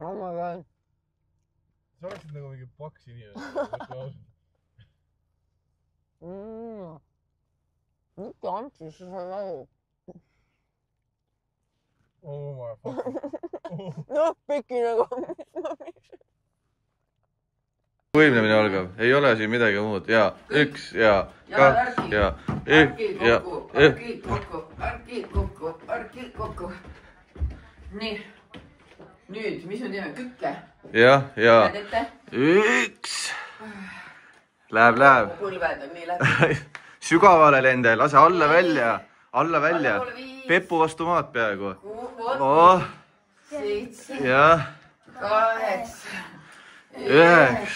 Oh my god. Sa oleksid nagu mingi paks inimene. Mitte Antsus, sa saad aru. Oh my fucking. Noh, peki nagu. Võimlemine algab, ei ole siin midagi muud ja üks ja kaks ja Arkid kokku. Nii. Nüüd, mis me teeme? Kükke? ja üks. Läheb. Põlved on nii läbi. Sügavale lende, lase alla välja. Pepu vastu maad peaaegu. 7, ja 8, 9,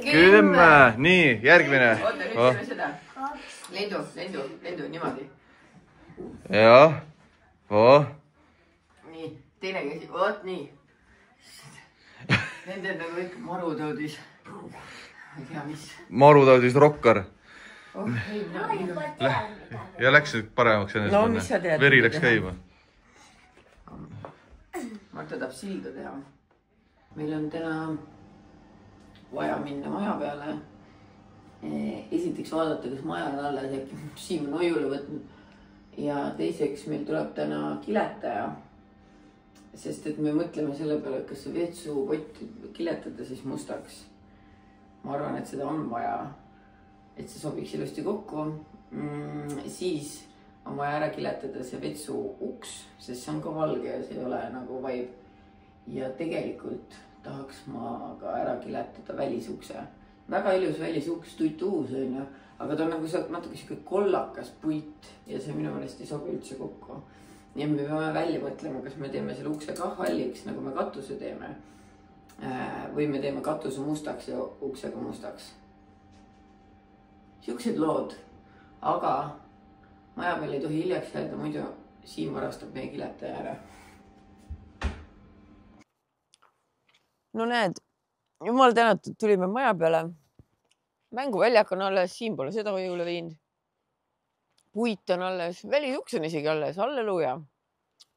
10. Nii, järgmine. Oota, nüüd teeme seda. Lendu, niimoodi. Ja. Nii, teine käsi, oot nii. Nende on nagu kõik marutaudis. Ma ei tea, mis. Marutaudis rokkar. Ei, Ja läks nüüd paremaks ennast. No, mis sa tead? Veri läks käima. Marta tahab silda teha. Meil on täna vaja minna maja peale. Esiteks vaadata, kas maja on alles, äkki Siim on hoiule võtnud. Ja teiseks meil tuleb täna kiletaja. Sest et me mõtleme selle peale, kas see vetsupott kiletada siis mustaks. Ma arvan, et seda on vaja. Et see sobiks ilusti kokku. Siis on vaja ära kiletada see vetsu uks, sest see on ka valge ja see ei ole nagu vaib. Ja tegelikult tahaks ma ka ära kiletada välisukse. Väga ilus välisuks, tuituus on ju, aga ta on nagu natuke siuke kollakas puit ja see minu meelest ei sobi üldse kokku. Ja me peame välja mõtlema, kas me teeme selle ukse ka halliks, nagu me katuse teeme. Või me teeme katuse mustaks ja uksega mustaks. Siuksed lood, aga maja peal ei tohi hiljaks jääda, muidu Siim varastab meie kiletaja ära. No näed, jumal tänatud, tulime maja peale. Mänguväljak on alles, Siim pole seda hoiule viinud. Puit on alles, välisuks on isegi alles, halleluuja.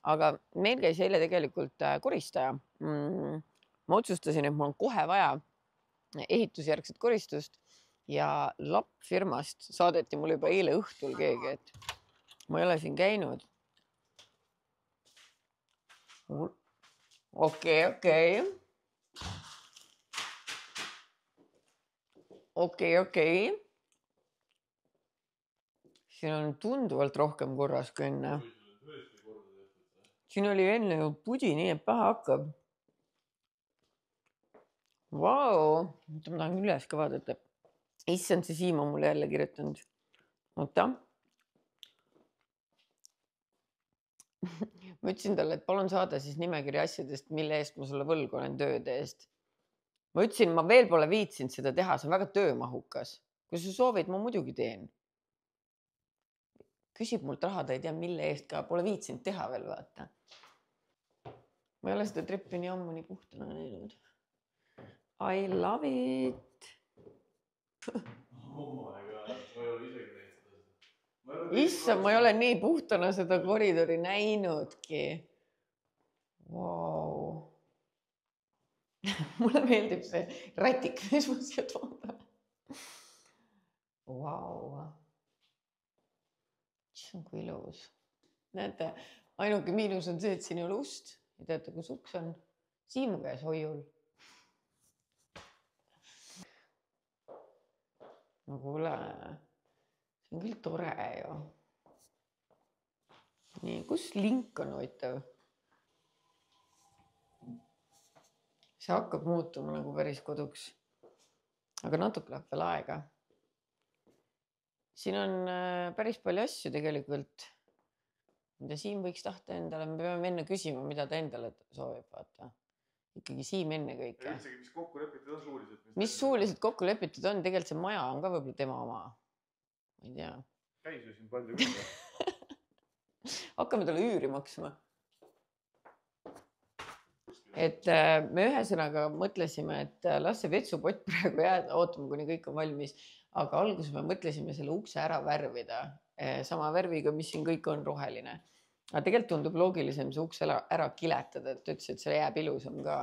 Aga meil käis eile tegelikult koristaja. Ma otsustasin, et mul on kohe vaja ehitusjärgset koristust. Ja lappfirmast saadeti mulle juba eile õhtul keegi, et ma ei ole siin käinud. Okei. Siin on tunduvalt rohkem korras kui enne. Siin oli enne ju pudi, nii et pähe hakkab. Vau, ma tahan üles ka vaadata. Issand, see Siim on mulle jälle kirjutanud. Oota. Ma ütlesin talle, et palun saada siis nimekiri asjadest, mille eest ma sulle võlgu olen tööde eest. Ma ütlesin, ma veel pole viitsinud seda teha, see on väga töömahukas. Kui sa soovid, ma muidugi teen. Küsib mult raha, ta ei tea, mille eest ka, pole viitsinud teha veel, vaata. Ma ei ole seda treppi nii ammu nii puhtana näinud. I love it. Oh my god, ma ei ole isegi näinud seda. Issand, ma ei ole nii puhtana seda koridori näinudki. Wow. Mulle meeldib see rätik, mis ma siia toon. Wow. Issand, kui ilus. Näete, ainuke miinus on see, et siin ei ole ust. Ja teate, kus uks on? Siimu käes hoiul. No kuule, see on küll tore ju. Nii, kus link on hoitav? See hakkab muutuma nagu päris koduks. Aga natuke läheb veel aega. Siin on päris palju asju tegelikult, mida Siim võiks tahta endale. Me peame enne küsima, mida ta endale soovib, vaata. Ikkagi Siim enne kõike. Ja üldsegi, mis kokku lepitud on suuliselt? Mis suuliselt kokku lepitud on? Tegelikult see maja on ka võib-olla tema oma. Ma ei tea. Käis ju siin palju küll. Hakkame talle üüri maksma. Et me ühesõnaga mõtlesime, et las see vetsupott praegu jääda, ootame, kuni kõik on valmis. Aga alguses me mõtlesime selle ukse ära värvida. Sama värviga, mis siin kõik on roheline. aga tegelikult tundub loogilisem see uks ära kiletada, et ütles, et see jääb ilusam ka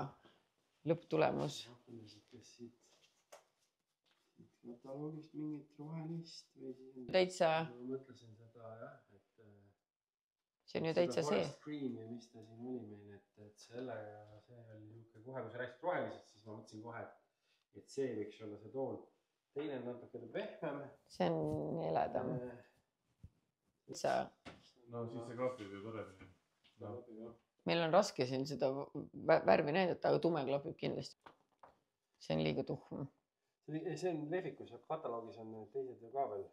lõpptulemus. Kataloogist mingit rohelist või siis... Täitsa... Ma mõtlesin seda, jah, et... See on ju täitsa see. Forest Green ja mis ta siin oli meil, et sellega see oli niisugune kohe, kui sa rääkisid rohelisest, siis ma mõtlesin kohe, et see võiks olla see toon. Teine on natukene pehmem. See on heledam. No siis see klapib ju paremini. No. Meil on raske siin seda värvi näidata, aga tume klapib kindlasti. See on liiga tuhm. See on lehvikus, kataloogis on teised ju ka veel.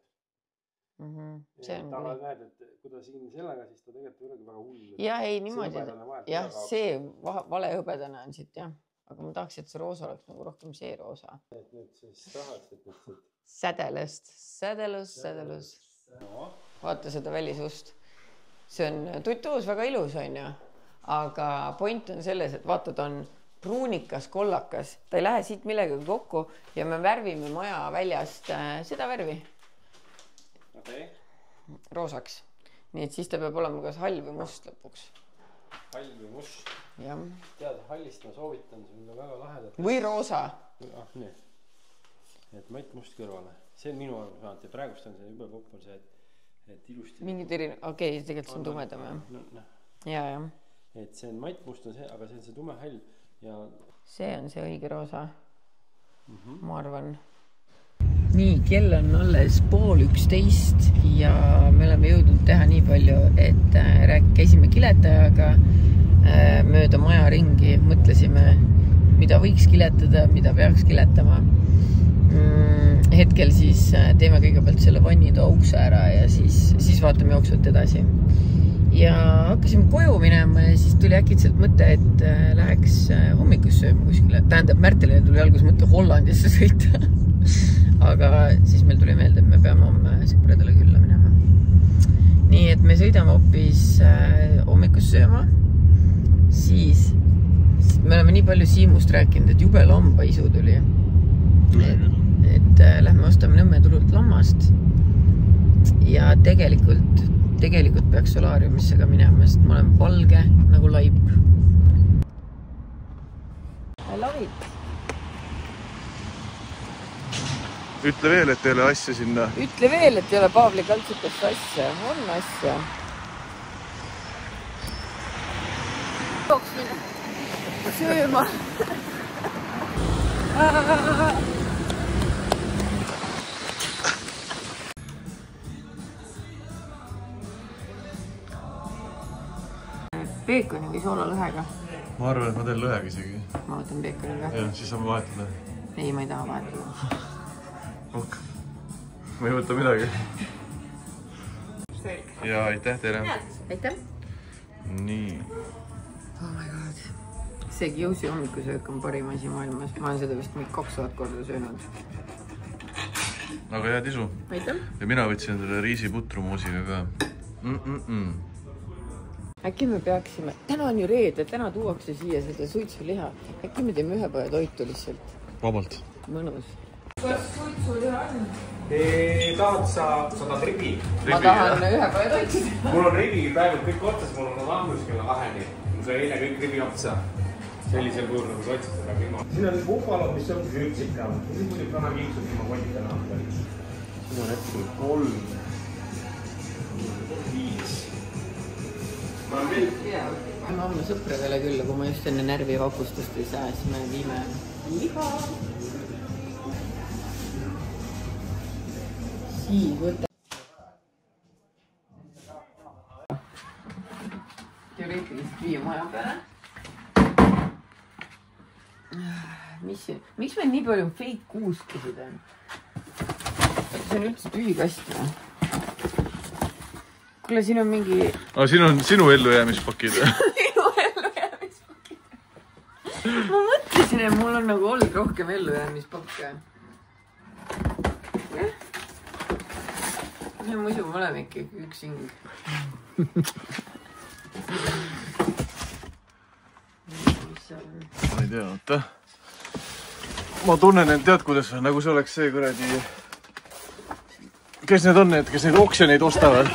See on ta näed, et kui ta siin sellega, siis ta tegelikult ei olegi väga hull. Jah, ei niimoodi. Jah, see vale hõbedane on siit, jah. Aga ma tahaks, et see roosa oleks nagu rohkem see roosa. Et nüüd siis tahad, et nüüd... Sädelus. Vaata seda välisust. See on tutuus väga ilus, on ju. Aga point on selles, et vaata, ta on pruunikas, kollakas. Ta ei lähe siit millegagi kokku ja me värvime maja väljast seda värvi. Roosaks. Nii et siis ta peab olema kas hall või must lõpuks. Hall või must. Jah. Tead, hallist ma soovitan sulle väga lahedat. Või roosa. Nii. Et Mait Must kõrvale. See on minu arvamus vähemalt ja praegust on see juba popp on see, et ilusti... Mingid erinevad, okei, tegelikult see on tumedam, jah. Ja. Et see on Mait Must on see, aga see on see tume hall ja... See on see õige roosa. Ma arvan. Nii, kell on alles 10:30 ja me oleme jõudnud teha nii palju, et käisime kiletajaga mööda maja ringi, mõtlesime, mida võiks kiletada, mida peaks kiletama. Hetkel siis teeme kõigepealt selle vannitoa ukse ära ja siis vaatame jooksvalt edasi. Ja hakkasime koju minema ja siis tuli äkitselt mõte, et läheks hommikus sööma kuskile. Tähendab, Märtelile tuli alguses mõte Hollandisse sõita. Aga siis meil tuli meelde, et me peame homme sõpradele külla minema. Nii, et me sõidame hoopis hommikus sööma. Siis me oleme nii palju Siimust rääkinud, et jube lambaisu tuli. Et lähme ostame Nõmme turult lammast. Ja tegelikult peaks solaariumisse ka minema, sest ma olen valge nagu laip. I love it. Ütle veel, et ei ole asja sinna. Ütle veel, et ei ole Paavli kaltsukast asja. On asja. Tooks minna sööma. Peekoni või soolalõhega? Ma arvan, et ma teen lõhega isegi. Ma võtan peekoniga. Ja, siis saame vahetada. Ei, ma ei taha vahetada. Ok. Ma ei võta midagi. Ja aitäh teile. Aitäh. Nii. Oh my god. See Kiusi hommikusöök on parim asi maailmas. Ma olen seda vist 2000 korda söönud. Aga hea tisu. Aitäh. Ja mina võtsin endale riisiputrumuusiga ka. Äkki me peaksime... Täna on ju reede, täna tuuakse siia seda suitsuliha. Äkki me teeme ühe päeva toitu lihtsalt. Vabalt. Mõnus. Kas suitsuliha on? Tahad sa ribi? Ma tahan ühe päeva toitu. Mul on ribi praegu kõik otsas, mul on lahmus kella 2-ni. Mul sai eile kõik ribi otsa. Sellisel puhul nagu sa otsid seda ilma. Siin on bufalo, mis on üksika. Siin muidugi kana kiiksud, kui ma kollita näha. Siin on hetkel 3, 5. Me homme sõpradele külla, kui ma just enne närvivakustust ei saa, siis me viime liha. Siis võtta. Teoreetiliselt viia maja peale. Miks meil nii palju fake kuuskisid on? See on üldse tühi kast või? Kuule, siin on mingi... Siin on sinu ellujäämispakid. Minu ellujäämispakid. Ma mõtlesin, et mul on nagu olnud rohkem ellujäämispakke. Ja muidu me oleme ikkagi üks hing. Ma ei tea, oota. Ma tunnen end, tead, kuidas on, nagu see oleks see kuradi... Kes need on need, kes neid oksjoneid ostavad?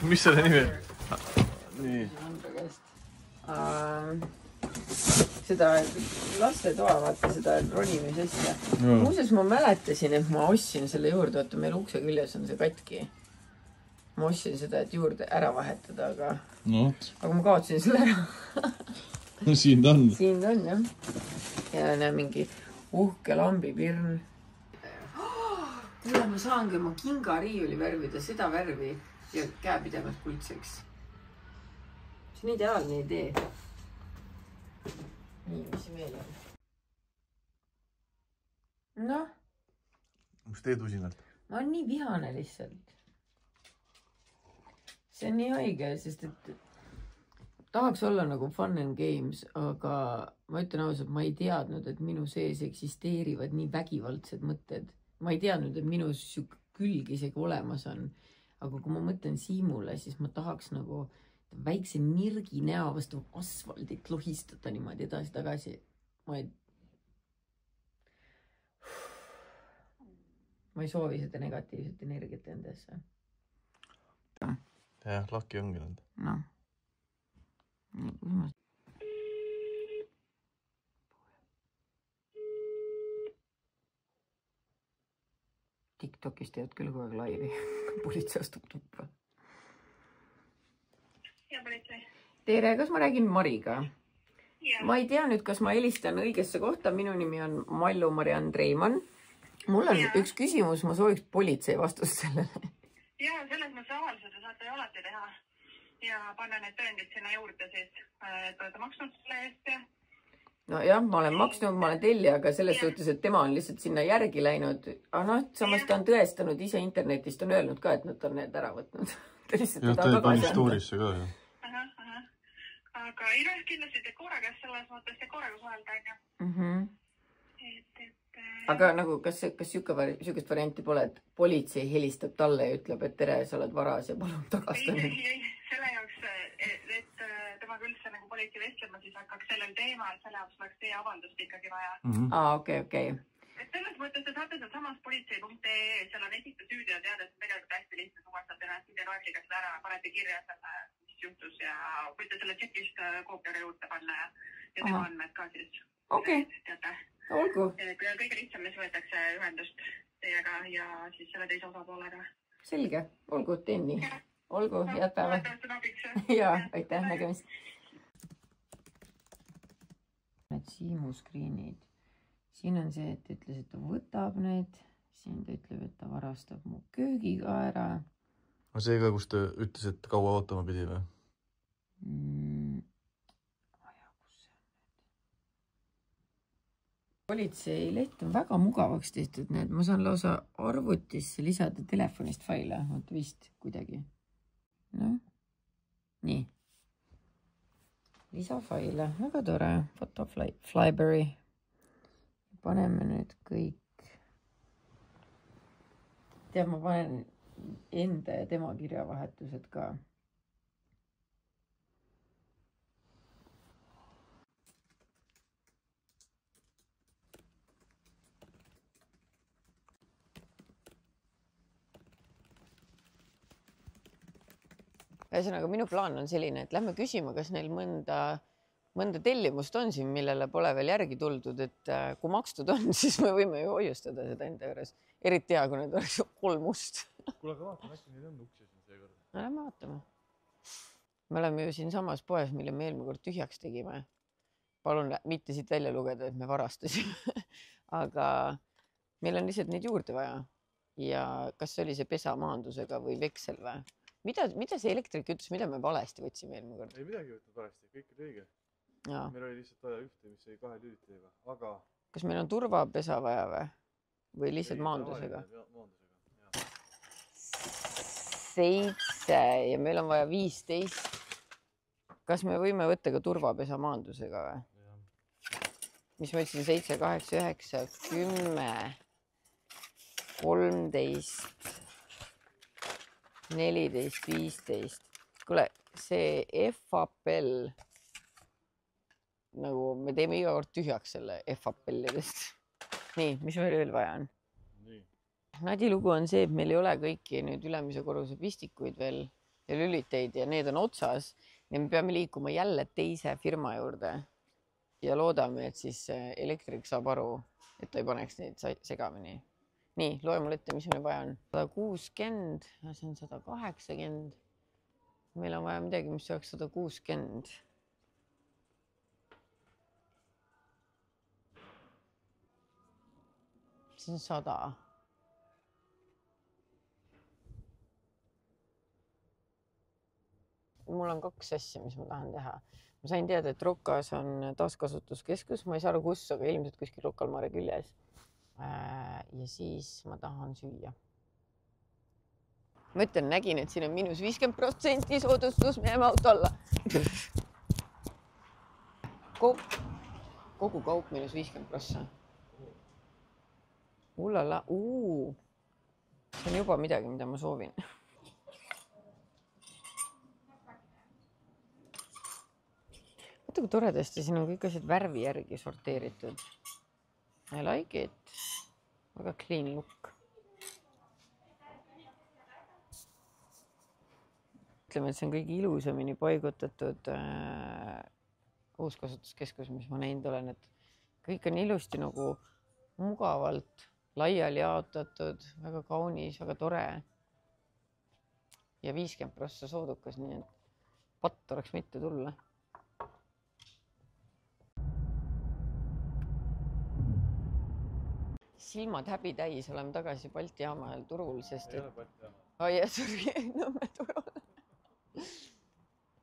Mis selle nimi? Nii. seda lastetoa, vaata seda ronimisasja. Muuseas, ma mäletasin, et ma ostsin selle juurde, vaata meil ukse küljes on see katki. Ma ostsin seda, et juurde ära vahetada, aga ma kaotsin selle ära. No siin ta on. Siin ta on, jah. Ja näe mingi uhke lambipirn. Kuule, ma saangi oma kingariiuli värvida seda värvi ja käepidevalt kuldseks. See on ideaalne idee. Nii, mis veel on? Noh. Mis teed usinalt? Ma olen nii vihane lihtsalt. See on nii haige, sest et tahaks olla nagu fun and games, aga ma ütlen ausalt, ma ei teadnud, et minu sees eksisteerivad nii vägivaldsed mõtted. Ma ei teadnud, et minu külg isegi olemas on. Aga kui ma mõtlen Siimule, siis ma tahaks nagu väikse nirgi näo vastu asfaldit lohistada niimoodi edasi-tagasi. Ma ei soovi seda negatiivset energiat endasse. Jah, laki ongi nõnda. Noh. TikTokis teevad küll kogu aeg laivi. Politsei astub tuppa. Ja politsei. Tere, kas ma räägin Mariga? Ja. Ma ei tea nüüd, kas ma helistan õigesse kohta. Minu nimi on Mallu Mariann Treimann. Mul on üks küsimus, ma sooviks politsei vastust sellele. Ja, selles mõttes avaldused saate alati teha ja panna need tõendid sinna juurde siis, et olete maksnud selle eest ja... No jah, ma olen maksnud, ma olen tellija, aga selles suhtes, et tema on lihtsalt sinna järgi läinud. Aga noh, samas ta on tõestanud ise internetist, on öelnud ka, et nad on need ära võtnud. Ta lihtsalt ja, ta pani stoorisse ka, jah. Aga ei noh, kindlasti Dekora käest selles mõttes Dekoraga suhelda, on ju. Aga nagu, kas sükest varianti pole, et politsei helistab talle ja ütleb, et tere, sa oled varas ja palun tagasta nüüd? Ei, selle jaoks, et temaga üldse nagu politsei vestlema, siis hakkaks sellel teema, et selle jaoks oleks teie avaldust ikkagi vaja. Okei. Et selles mõttes te saate seal samas politsei.ee, seal on esita süüdi ja teada, et tegelikult hästi lihtne suvastada ennast videokaardiga seda ära, panete kirja selle, mis juhtus ja võite selle tšekist koopiare juurde panna ja tema andmed ka siis. Teate. Olgu. Kõige lihtsam, mis võetakse ühendust teiega ja siis selle teise osapoolega. Selge. Olgu, teen nii. Olgu, head päeva. Ja, aitäh, nägemist. Need Siimu screenid. Siin on see, et ütles, et ta võtab need. Siin ta ütleb, et ta varastab mu köögiga ära. Aga see ka, kus ta ütles, et kaua ootama pidi või? Politsei leht on väga mugavaks tehtud, need ma saan lausa arvutisse lisada telefonist faile, vaat vist kuidagi. Noh, nii. Lisafaile, väga tore, Photoflyberry. Paneme nüüd kõik. Tead, ma panen enda ja tema kirjavahetused ka. Ühesõnaga, minu plaan on selline, et lähme küsima, kas neil mõnda tellimust on siin, millele pole veel järgi tuldud, et kui makstud on, siis me võime ju hoiustada seda enda juures. Eriti hea, kui need oleks 3 must. Kuule, aga vaatame, äkki neid on ukse siin seekord. Lähme vaatame. Me oleme ju siin samas poes, mille me eelmine kord tühjaks tegime. Palun mitte siit välja lugeda, et me varastasime. Aga meil on lihtsalt neid juurde vaja. Ja kas see oli see pesamaandusega või veksel või? Mida see elektrik ütles, mida me valesti võtsime eelmine kord? Ei midagi võtnud valesti, kõik oli õige. Meil oli lihtsalt vaja ühte, mis oli 2 lülitega, aga... Kas meil on turvapesa vaja või lihtsalt maandusega? 7 ja meil on vaja 15. Kas me võime võtta ka turvapesa maandusega või? Mis ma ütlesin, 7, 8, 9, 10, 13... 14, 15. Kuule, see F-appell, nagu me teeme iga kord tühjaks selle F-appellidest. Nii, mis meil veel vaja on? Nadi lugu on see, et meil ei ole kõiki nüüd ülemise korruse pistikuid veel ja lüliteid ja need on otsas ja me peame liikuma jälle teise firma juurde. ja loodame, et siis elektrik saab aru, et ta ei paneks neid segamini. Nii, loe mulle ette, mis meil vaja on. 160, see on 180. Meil on vaja midagi, mis oleks 160. See on 100. Mul on 2 asja, mis ma tahan teha. Ma sain teada, et Rukas on taaskasutuskeskus. Ma ei saa aru, kus, aga ilmselt kuskil Rukal Mare küljes. Ja siis ma tahan süüa. Ma ütlen, nägin, et siin on -50% soodustus, me jääme auto alla. Kogu kaup -50%. Ullala, see on juba midagi, mida ma soovin. Vaata, kui toredasti, siin on kõik asjad värvi järgi sorteeritud. I like it. Väga clean look. Ütleme, et see on kõige ilusamini paigutatud uuskasutuskeskus, mis ma näinud olen, et kõik on ilusti nagu mugavalt laiali jaotatud, väga kaunis, väga tore. Ja 50% soodukas, nii et patt oleks mitte tulla. Silmad häbi täis, oleme tagasi Balti jaama turul, sest Ei ole Balti jaama. Nõmme turul.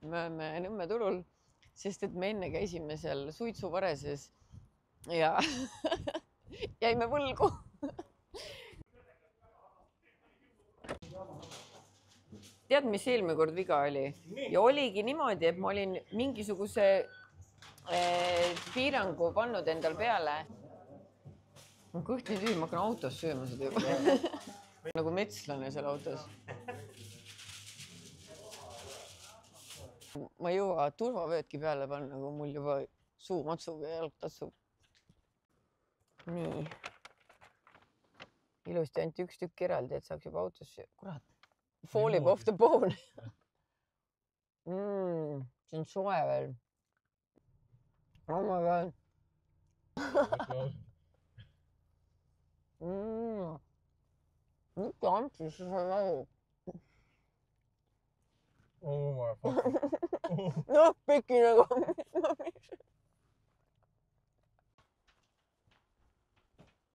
Me oleme Nõmme turul, sest et me enne käisime seal Suitsuvareses ja jäime võlgu. Tead, mis eelmine kord viga oli? Ja oligi niimoodi, et ma olin mingisuguse piirangu pannud endal peale. Ma kõht nii tüü, ma hakkan autos sööma seda juba. Nagu metslane seal autos. Ma ei jõua turvavöödki peale panna, kui mul juba suu matsub ja jalg tatsub. Nii. Ilusti ainult üks tükk eraldi, et saaks juba autos sööma. Kurat, fallib off the bone. See on soe veel. Oh my god. Mitte antis, see sai näu. Oh my fuck. Noh, peki nagu.